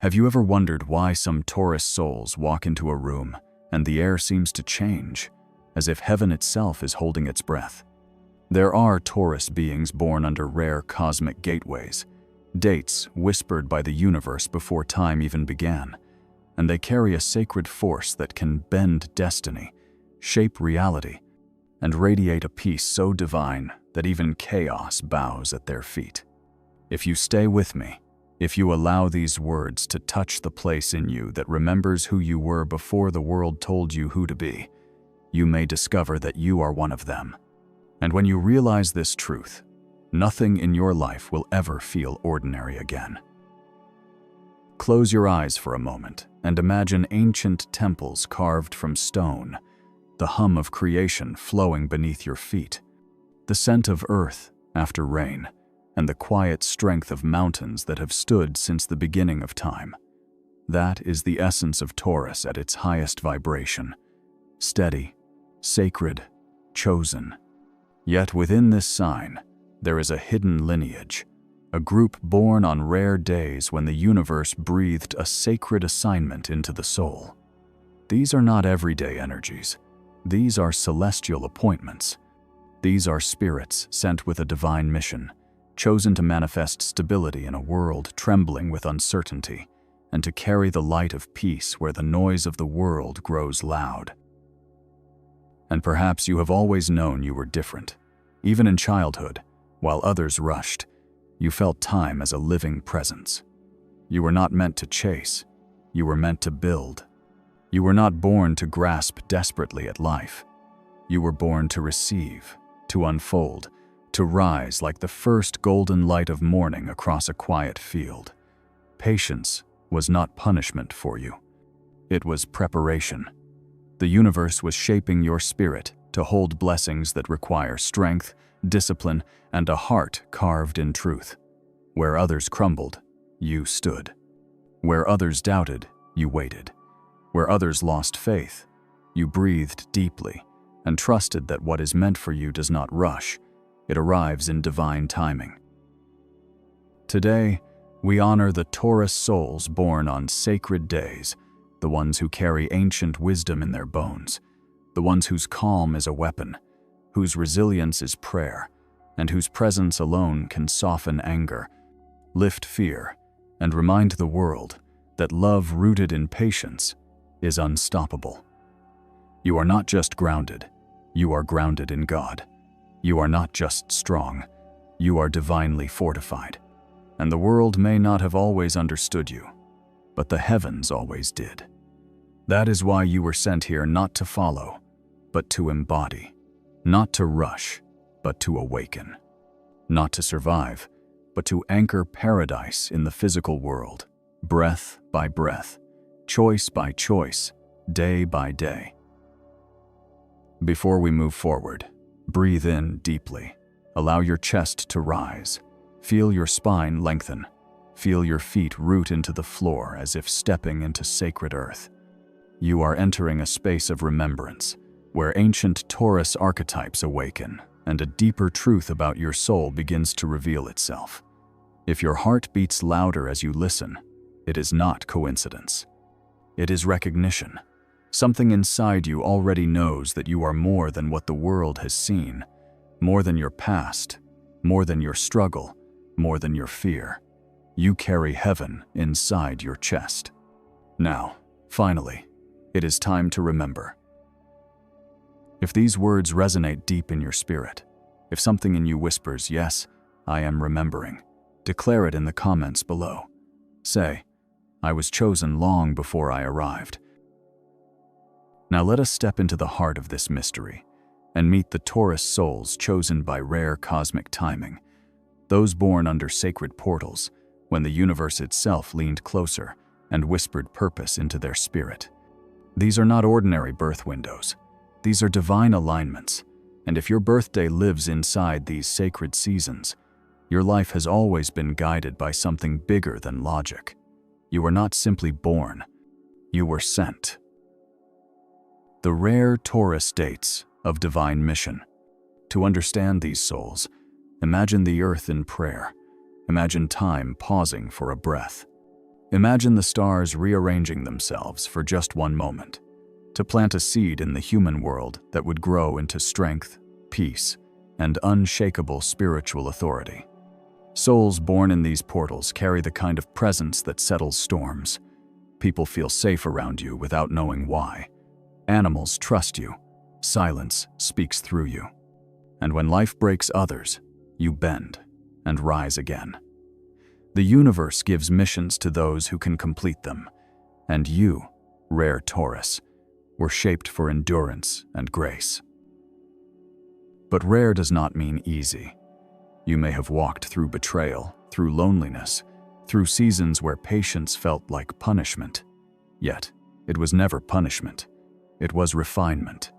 Have you ever wondered why some Taurus souls walk into a room and the air seems to change, as if heaven itself is holding its breath? There are Taurus beings born under rare cosmic gateways, dates whispered by the universe before time even began, and they carry a sacred force that can bend destiny, shape reality, and radiate a peace so divine that even chaos bows at their feet. If you stay with me, if you allow these words to touch the place in you that remembers who you were before the world told you who to be, you may discover that you are one of them. And when you realize this truth, nothing in your life will ever feel ordinary again. Close your eyes for a moment and imagine ancient temples carved from stone, the hum of creation flowing beneath your feet, the scent of earth after rain, and the quiet strength of mountains that have stood since the beginning of time. That is the essence of Taurus at its highest vibration: steady, sacred, chosen. Yet within this sign, there is a hidden lineage, a group born on rare days when the universe breathed a sacred assignment into the soul. These are not everyday energies. These are celestial appointments. These are spirits sent with a divine mission, chosen to manifest stability in a world trembling with uncertainty, and to carry the light of peace where the noise of the world grows loud. And perhaps you have always known you were different. Even in childhood, while others rushed, you felt time as a living presence. You were not meant to chase, you were meant to build. You were not born to grasp desperately at life. You were born to receive, to unfold, to rise like the first golden light of morning across a quiet field. Patience was not punishment for you. It was preparation. The universe was shaping your spirit to hold blessings that require strength, discipline, and a heart carved in truth. Where others crumbled, you stood. Where others doubted, you waited. Where others lost faith, you breathed deeply and trusted that what is meant for you does not rush. It arrives in divine timing. Today, we honor the Taurus souls born on sacred days, the ones who carry ancient wisdom in their bones, the ones whose calm is a weapon, whose resilience is prayer, and whose presence alone can soften anger, lift fear, and remind the world that love rooted in patience is unstoppable. You are not just grounded, you are grounded in God. You are not just strong, you are divinely fortified. And the world may not have always understood you, but the heavens always did. That is why you were sent here not to follow, but to embody. Not to rush, but to awaken. Not to survive, but to anchor paradise in the physical world, breath by breath, choice by choice, day by day. Before we move forward, breathe in deeply. Allow your chest to rise. Feel your spine lengthen. Feel your feet root into the floor as if stepping into sacred earth. You are entering a space of remembrance, where ancient Taurus archetypes awaken and a deeper truth about your soul begins to reveal itself. If your heart beats louder as you listen, it is not coincidence. It is recognition. Something inside you already knows that you are more than what the world has seen, more than your past, more than your struggle, more than your fear. You carry heaven inside your chest. Now, finally, it is time to remember. If these words resonate deep in your spirit, if something in you whispers, "Yes, I am remembering," declare it in the comments below. Say, "I was chosen long before I arrived." Now let us step into the heart of this mystery and meet the Taurus souls chosen by rare cosmic timing, those born under sacred portals when the universe itself leaned closer and whispered purpose into their spirit. These are not ordinary birth windows. These are divine alignments, and if your birthday lives inside these sacred seasons, your life has always been guided by something bigger than logic. You were not simply born, you were sent. The rare Taurus dates of divine mission. To understand these souls, imagine the earth in prayer. Imagine time pausing for a breath. Imagine the stars rearranging themselves for just one moment, to plant a seed in the human world that would grow into strength, peace, and unshakable spiritual authority. Souls born in these portals carry the kind of presence that settles storms. People feel safe around you without knowing why. Animals trust you. Silence speaks through you. And when life breaks others, you bend and rise again. The universe gives missions to those who can complete them. And you, rare Taurus, were shaped for endurance and grace. But rare does not mean easy. You may have walked through betrayal, through loneliness, through seasons where patience felt like punishment. Yet, it was never punishment. It was refinement.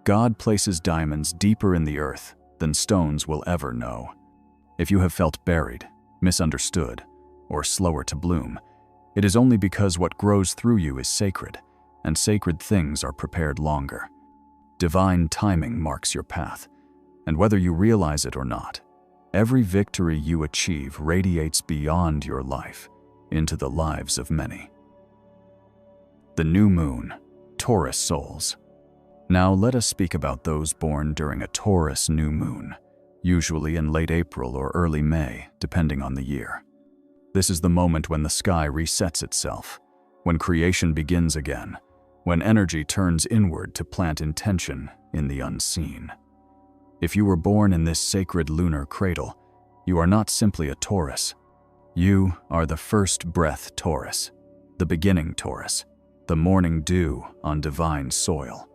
God places diamonds deeper in the earth than stones will ever know. If you have felt buried, misunderstood, or slower to bloom, it is only because what grows through you is sacred, and sacred things are prepared longer. Divine timing marks your path, and whether you realize it or not, every victory you achieve radiates beyond your life into the lives of many. The new moon, Taurus souls. Now let us speak about those born during a Taurus new moon, usually in late April or early May, depending on the year. This is the moment when the sky resets itself, when creation begins again, when energy turns inward to plant intention in the unseen. If you were born in this sacred lunar cradle, you are not simply a Taurus. You are the first breath Taurus, the beginning Taurus, the morning dew on divine soil.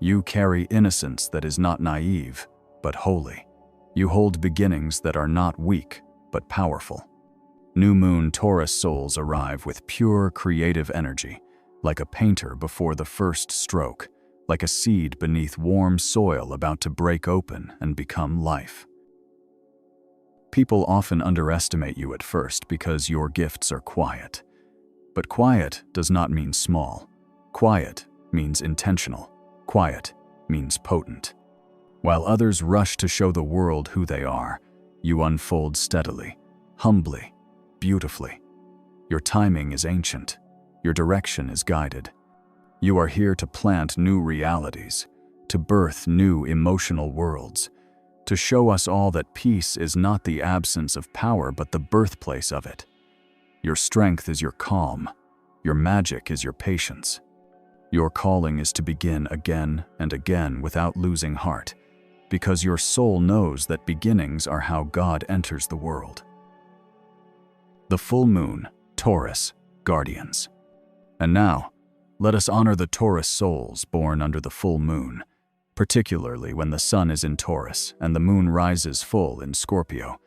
You carry innocence that is not naive, but holy. You hold beginnings that are not weak, but powerful. New moon Taurus souls arrive with pure creative energy, like a painter before the first stroke, like a seed beneath warm soil about to break open and become life. People often underestimate you at first because your gifts are quiet. But quiet does not mean small. Quiet means intentional. Quiet means potent. While others rush to show the world who they are, you unfold steadily, humbly, beautifully. Your timing is ancient. Your direction is guided. You are here to plant new realities, to birth new emotional worlds, to show us all that peace is not the absence of power but the birthplace of it. Your strength is your calm. Your magic is your patience. Your calling is to begin again and again without losing heart, because your soul knows that beginnings are how God enters the world. The full moon, Taurus, guardians. And now, let us honor the Taurus souls born under the full moon, particularly when the sun is in Taurus and the moon rises full in Scorpio,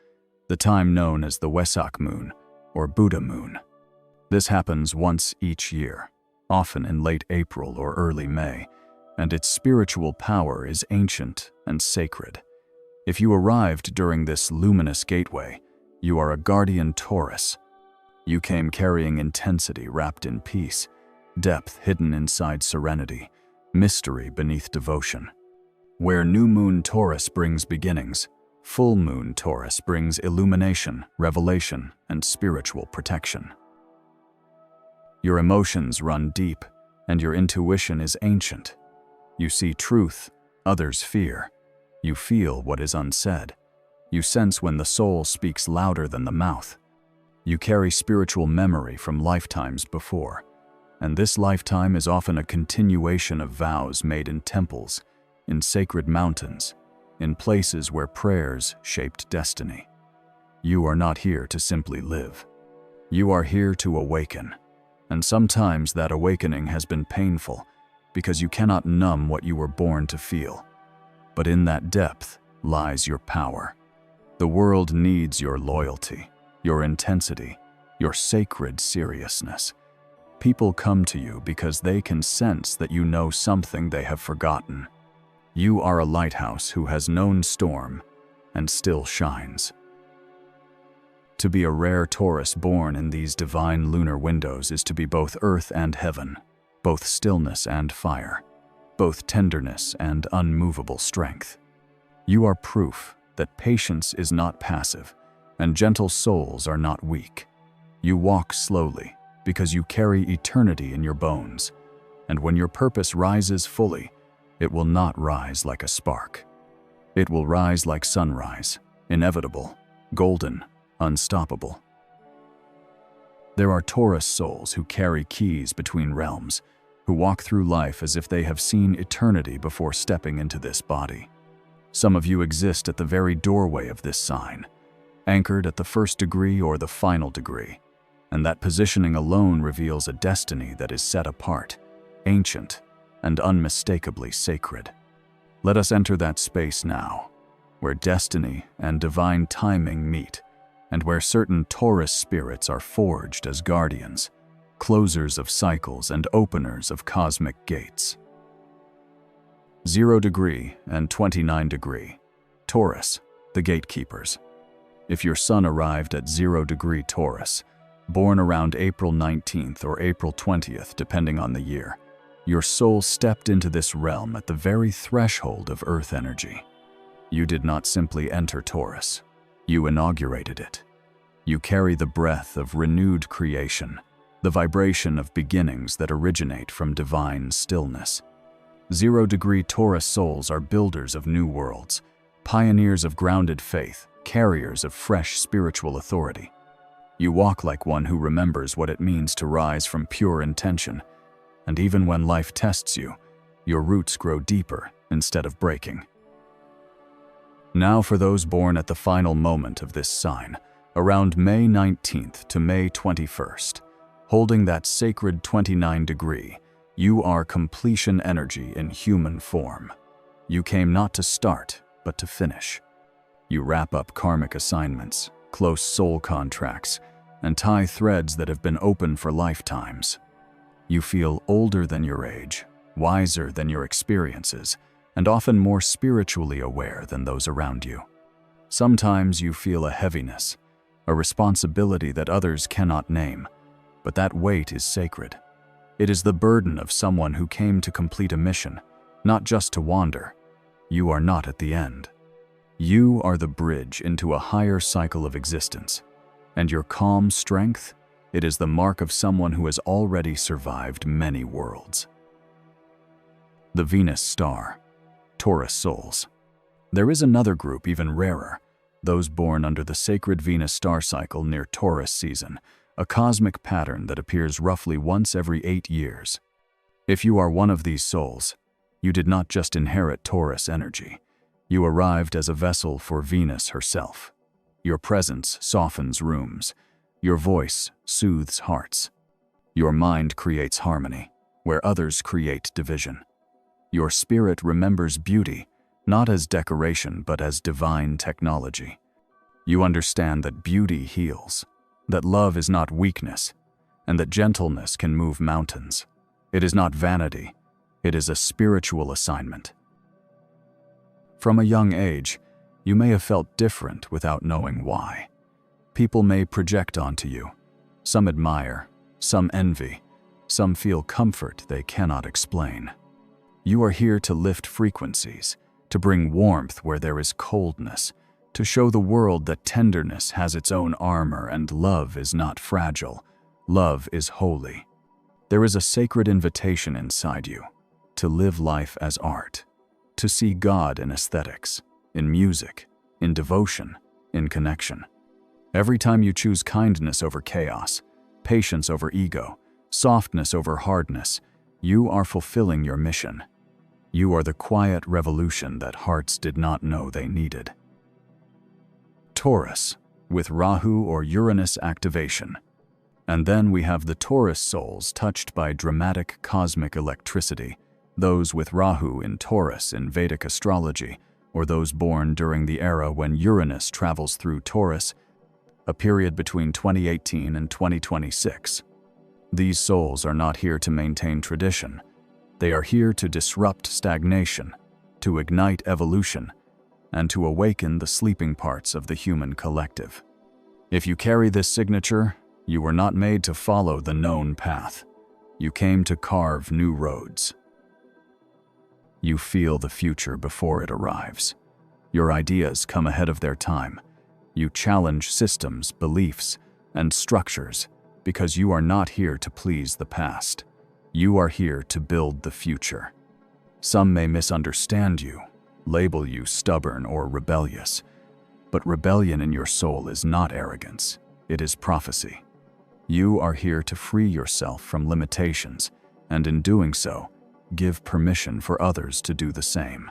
the time known as the Wesak moon or Buddha moon. This happens once each year, often in late April or early May, and its spiritual power is ancient and sacred. If you arrived during this luminous gateway, you are a guardian Taurus. You came carrying intensity wrapped in peace, depth hidden inside serenity, mystery beneath devotion. Where new moon Taurus brings beginnings, full moon Taurus brings illumination, revelation, and spiritual protection. Your emotions run deep, and your intuition is ancient. You see truth, others fear. You feel what is unsaid. You sense when the soul speaks louder than the mouth. You carry spiritual memory from lifetimes before, and this lifetime is often a continuation of vows made in temples, in sacred mountains, in places where prayers shaped destiny. You are not here to simply live. You are here to awaken. And sometimes that awakening has been painful because you cannot numb what you were born to feel. But in that depth lies your power. The world needs your loyalty, your intensity, your sacred seriousness. People come to you because they can sense that you know something they have forgotten. You are a lighthouse who has known storm and still shines. To be a rare Taurus born in these divine lunar windows is to be both earth and heaven, both stillness and fire, both tenderness and unmovable strength. You are proof that patience is not passive and gentle souls are not weak. You walk slowly, because you carry eternity in your bones. And when your purpose rises fully, it will not rise like a spark. It will rise like sunrise, inevitable, golden, unstoppable. There are Taurus souls who carry keys between realms, who walk through life as if they have seen eternity before stepping into this body. Some of you exist at the very doorway of this sign, anchored at the first degree or the final degree, and that positioning alone reveals a destiny that is set apart, ancient, and unmistakably sacred. Let us enter that space now, where destiny and divine timing meet, and where certain Taurus spirits are forged as guardians, closers of cycles and openers of cosmic gates. 0 degree and 29 degree, Taurus, the gatekeepers. If your sun arrived at 0 degree Taurus, born around April 19th or April 20th, depending on the year, your soul stepped into this realm at the very threshold of Earth energy. You did not simply enter Taurus, you inaugurated it. You carry the breath of renewed creation, the vibration of beginnings that originate from divine stillness. 0 degree Taurus souls are builders of new worlds, pioneers of grounded faith, carriers of fresh spiritual authority. You walk like one who remembers what it means to rise from pure intention, and even when life tests you, your roots grow deeper instead of breaking. Now for those born at the final moment of this sign, around May 19th to May 21st, holding that sacred 29 degree, you are completion energy in human form. You came not to start, but to finish. You wrap up karmic assignments, close soul contracts, and tie threads that have been open for lifetimes. You feel older than your age, wiser than your experiences, and often more spiritually aware than those around you. Sometimes you feel a heaviness, a responsibility that others cannot name, but that weight is sacred. It is the burden of someone who came to complete a mission, not just to wander. You are not at the end. You are the bridge into a higher cycle of existence, and your calm strength, it is the mark of someone who has already survived many worlds. The Venus star, Taurus souls. There is another group even rarer, those born under the sacred Venus star cycle near Taurus season, a cosmic pattern that appears roughly once every 8 years. If you are one of these souls, you did not just inherit Taurus energy. You arrived as a vessel for Venus herself. Your presence softens rooms. Your voice soothes hearts. Your mind creates harmony, where others create division. Your spirit remembers beauty, not as decoration but as divine technology. You understand that beauty heals, that love is not weakness, and that gentleness can move mountains. It is not vanity, it is a spiritual assignment. From a young age, you may have felt different without knowing why. People may project onto you. Some admire, some envy, some feel comfort they cannot explain. You are here to lift frequencies, to bring warmth where there is coldness, to show the world that tenderness has its own armor and love is not fragile. Love is holy. There is a sacred invitation inside you to live life as art, to see God in aesthetics, in music, in devotion, in connection. Every time you choose kindness over chaos, patience over ego, softness over hardness, you are fulfilling your mission. You are the quiet revolution that hearts did not know they needed. Taurus, with Rahu or Uranus activation. And then we have the Taurus souls touched by dramatic cosmic electricity, those with Rahu in Taurus in Vedic astrology, or those born during the era when Uranus travels through Taurus, a period between 2018 and 2026. These souls are not here to maintain tradition. They are here to disrupt stagnation, to ignite evolution, and to awaken the sleeping parts of the human collective. If you carry this signature, you were not made to follow the known path. You came to carve new roads. You feel the future before it arrives. Your ideas come ahead of their time. You challenge systems, beliefs, and structures, because you are not here to please the past. You are here to build the future. Some may misunderstand you, label you stubborn or rebellious, but rebellion in your soul is not arrogance, it is prophecy. You are here to free yourself from limitations, and in doing so, give permission for others to do the same.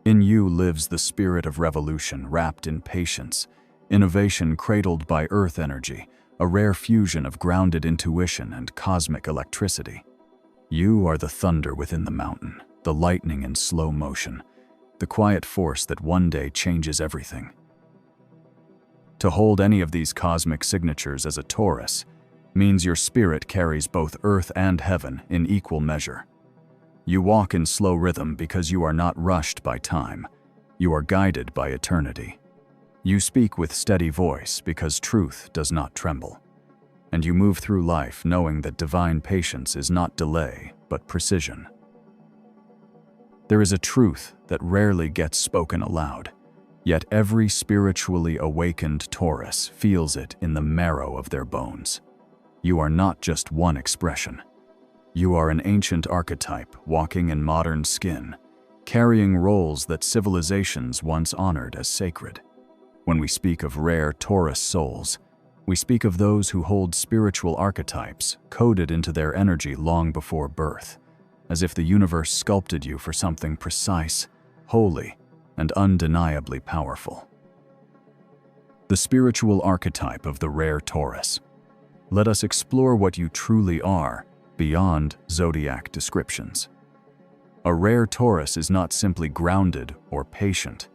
In you lives the spirit of revolution wrapped in patience, innovation cradled by earth energy, a rare fusion of grounded intuition and cosmic electricity. You are the thunder within the mountain, the lightning in slow motion, the quiet force that one day changes everything. To hold any of these cosmic signatures as a Taurus means your spirit carries both earth and heaven in equal measure. You walk in slow rhythm because you are not rushed by time. You are guided by eternity. You speak with steady voice because truth does not tremble. And you move through life knowing that divine patience is not delay, but precision. There is a truth that rarely gets spoken aloud, yet every spiritually awakened Taurus feels it in the marrow of their bones. You are not just one expression. You are an ancient archetype walking in modern skin, carrying roles that civilizations once honored as sacred. When we speak of rare Taurus souls, we speak of those who hold spiritual archetypes coded into their energy long before birth, as if the universe sculpted you for something precise, holy, and undeniably powerful. The spiritual archetype of the rare Taurus. Let us explore what you truly are beyond zodiac descriptions. A rare Taurus is not simply grounded or patient.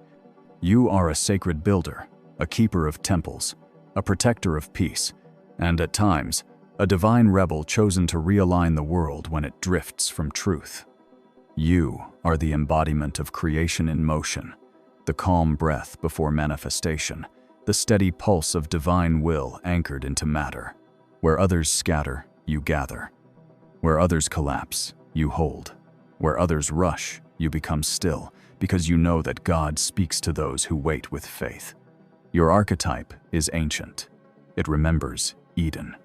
You are a sacred builder, a keeper of temples, a protector of peace, and at times, a divine rebel chosen to realign the world when it drifts from truth. You are the embodiment of creation in motion, the calm breath before manifestation, the steady pulse of divine will anchored into matter. Where others scatter, you gather. Where others collapse, you hold. Where others rush, you become still, because you know that God speaks to those who wait with faith. Your archetype is ancient. It remembers Eden.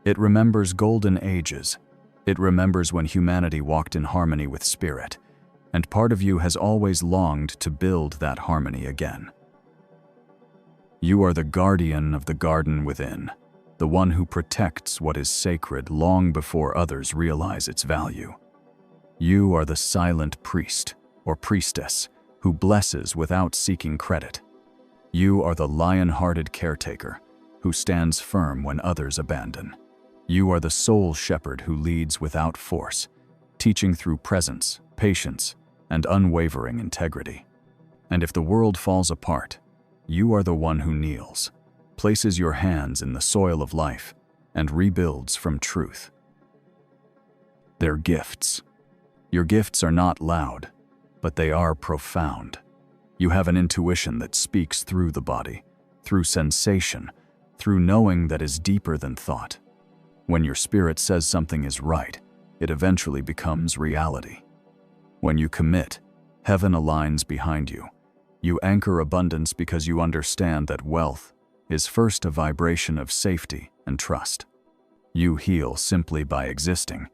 It remembers golden ages. It remembers when humanity walked in harmony with spirit, and part of you has always longed to build that harmony again. You are the guardian of the garden within, the one who protects what is sacred long before others realize its value. You are the silent priest or priestess who blesses without seeking credit. You are the lion-hearted caretaker who stands firm when others abandon. You are the soul shepherd who leads without force, teaching through presence, patience, and unwavering integrity. And if the world falls apart, you are the one who kneels, places your hands in the soil of life, and rebuilds from truth. They're gifts. Your gifts are not loud, but they are profound. You have an intuition that speaks through the body, through sensation, through knowing that is deeper than thought. When your spirit says something is right, it eventually becomes reality. When you commit, heaven aligns behind you. You anchor abundance because you understand that wealth is first a vibration of safety and trust. You heal simply by existing,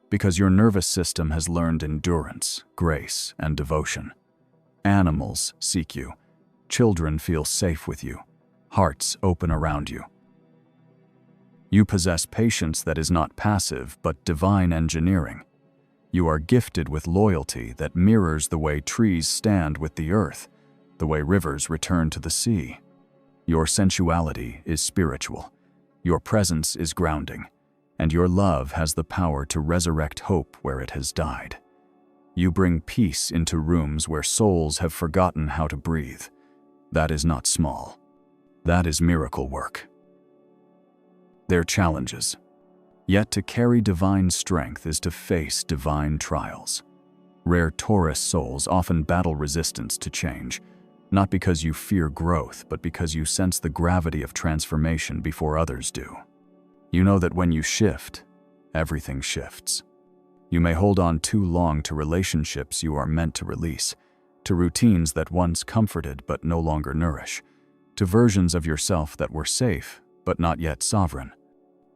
because your nervous system has learned endurance, grace, and devotion. Animals seek you. Children feel safe with you. Hearts open around you. You possess patience that is not passive but divine engineering. You are gifted with loyalty that mirrors the way trees stand with the earth, the way rivers return to the sea. Your sensuality is spiritual. Your presence is grounding, and your love has the power to resurrect hope where it has died. You bring peace into rooms where souls have forgotten how to breathe. That is not small. That is miracle work. They're challenges. Yet to carry divine strength is to face divine trials. Rare Taurus souls often battle resistance to change, not because you fear growth, but because you sense the gravity of transformation before others do. You know that when you shift, everything shifts. You may hold on too long to relationships you are meant to release, to routines that once comforted but no longer nourish, to versions of yourself that were safe but not yet sovereign.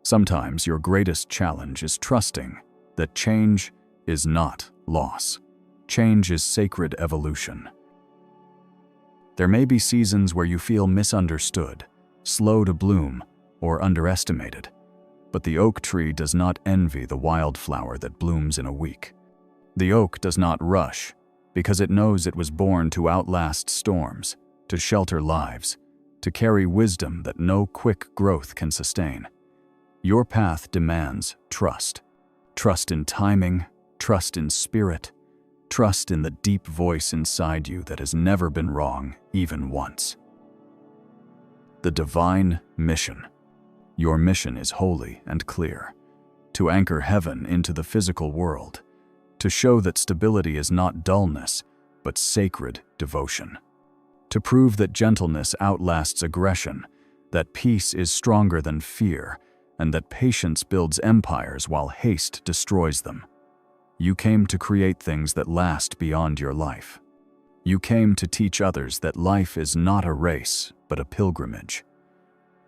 Sometimes your greatest challenge is trusting that change is not loss. Change is sacred evolution. There may be seasons where you feel misunderstood, slow to bloom, or underestimated. But the oak tree does not envy the wildflower that blooms in a week. The oak does not rush, because it knows it was born to outlast storms, to shelter lives, to carry wisdom that no quick growth can sustain. Your path demands trust. Trust in timing, trust in spirit, trust in the deep voice inside you that has never been wrong, even once. The divine mission. Your mission is holy and clear: to anchor heaven into the physical world, to show that stability is not dullness, but sacred devotion, to prove that gentleness outlasts aggression, that peace is stronger than fear, and that patience builds empires while haste destroys them. You came to create things that last beyond your life. You came to teach others that life is not a race, but a pilgrimage.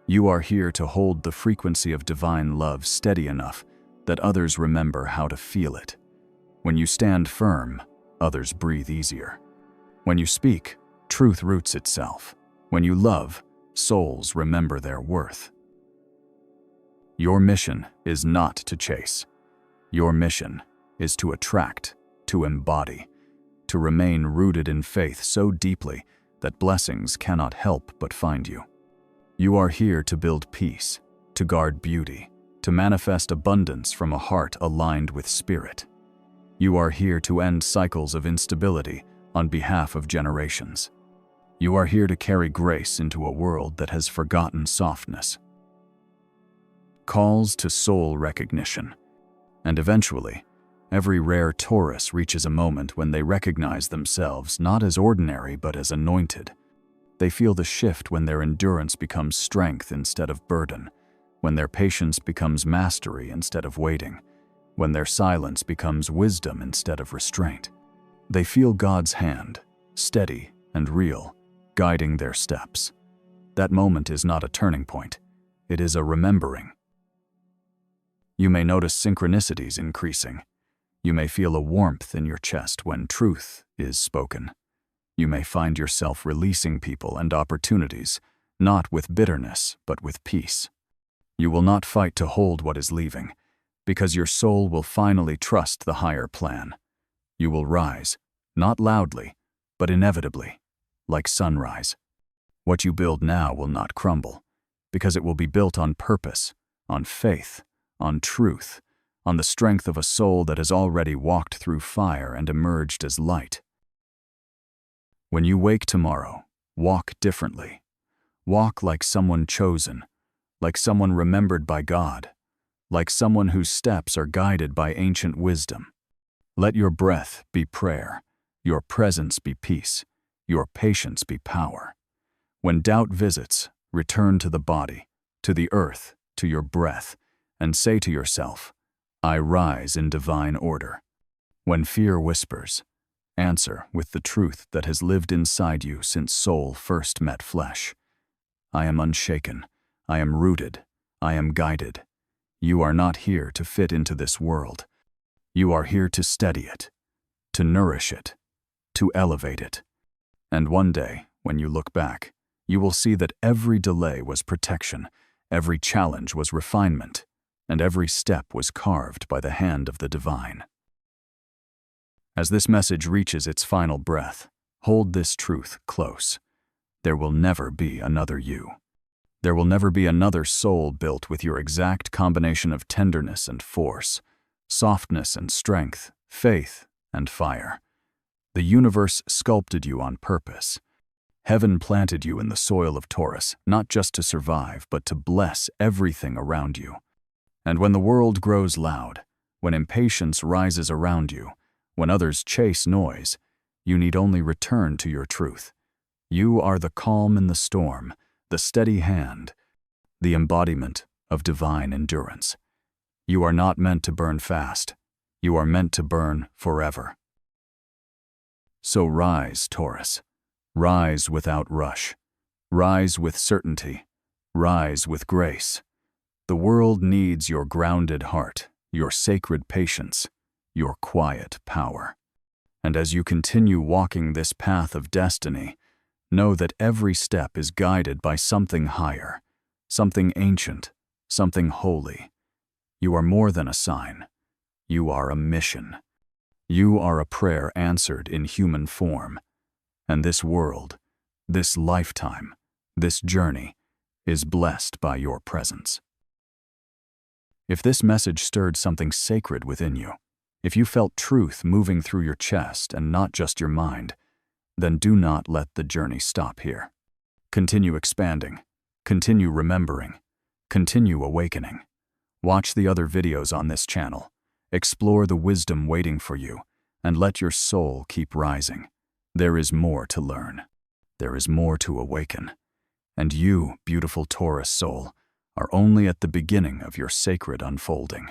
You are here to hold the frequency of divine love steady enough that others remember how to feel it. When you stand firm, others breathe easier. When you speak, truth roots itself. When you love, souls remember their worth. Your mission is not to chase. Your mission is to attract, to embody, to remain rooted in faith so deeply that blessings cannot help but find you. You are here to build peace, to guard beauty, to manifest abundance from a heart aligned with spirit. You are here to end cycles of instability on behalf of generations. You are here to carry grace into a world that has forgotten softness. Calls to soul recognition. And eventually, every rare Taurus reaches a moment when they recognize themselves not as ordinary but as anointed. They feel the shift when their endurance becomes strength instead of burden, when their patience becomes mastery instead of waiting, when their silence becomes wisdom instead of restraint. They feel God's hand, steady and real, guiding their steps. That moment is not a turning point. It is a remembering. You may notice synchronicities increasing. You may feel a warmth in your chest when truth is spoken. You may find yourself releasing people and opportunities, not with bitterness, but with peace. You will not fight to hold what is leaving, because your soul will finally trust the higher plan. You will rise, not loudly, but inevitably, like sunrise. What you build now will not crumble, because it will be built on purpose, on faith, on truth, on the strength of a soul that has already walked through fire and emerged as light. When you wake tomorrow, walk differently. Walk like someone chosen, like someone remembered by God, like someone whose steps are guided by ancient wisdom. Let your breath be prayer, your presence be peace, your patience be power. When doubt visits, return to the body, to the earth, to your breath, and say to yourself, I rise in divine order. When fear whispers, answer with the truth that has lived inside you since soul first met flesh. I am unshaken, I am rooted, I am guided. You are not here to fit into this world. You are here to steady it, to nourish it, to elevate it. And one day, when you look back, you will see that every delay was protection, every challenge was refinement, and every step was carved by the hand of the divine. As this message reaches its final breath, hold this truth close. There will never be another you. There will never be another soul built with your exact combination of tenderness and force, softness and strength, faith and fire. The universe sculpted you on purpose. Heaven planted you in the soil of Taurus, not just to survive, but to bless everything around you. And when the world grows loud, when impatience rises around you, when others chase noise, you need only return to your truth. You are the calm in the storm, the steady hand, the embodiment of divine endurance. You are not meant to burn fast. You are meant to burn forever. So rise, Taurus. Rise without rush. Rise with certainty. Rise with grace. The world needs your grounded heart, your sacred patience, your quiet power. And as you continue walking this path of destiny, know that every step is guided by something higher, something ancient, something holy. You are more than a sign. You are a mission. You are a prayer answered in human form. And this world, this lifetime, this journey is blessed by your presence. If this message stirred something sacred within you, if you felt truth moving through your chest and not just your mind, then do not let the journey stop here. Continue expanding, continue remembering, continue awakening. Watch the other videos on this channel, explore the wisdom waiting for you, and let your soul keep rising. There is more to learn. There is more to awaken. And you, beautiful Taurus soul, are only at the beginning of your sacred unfolding.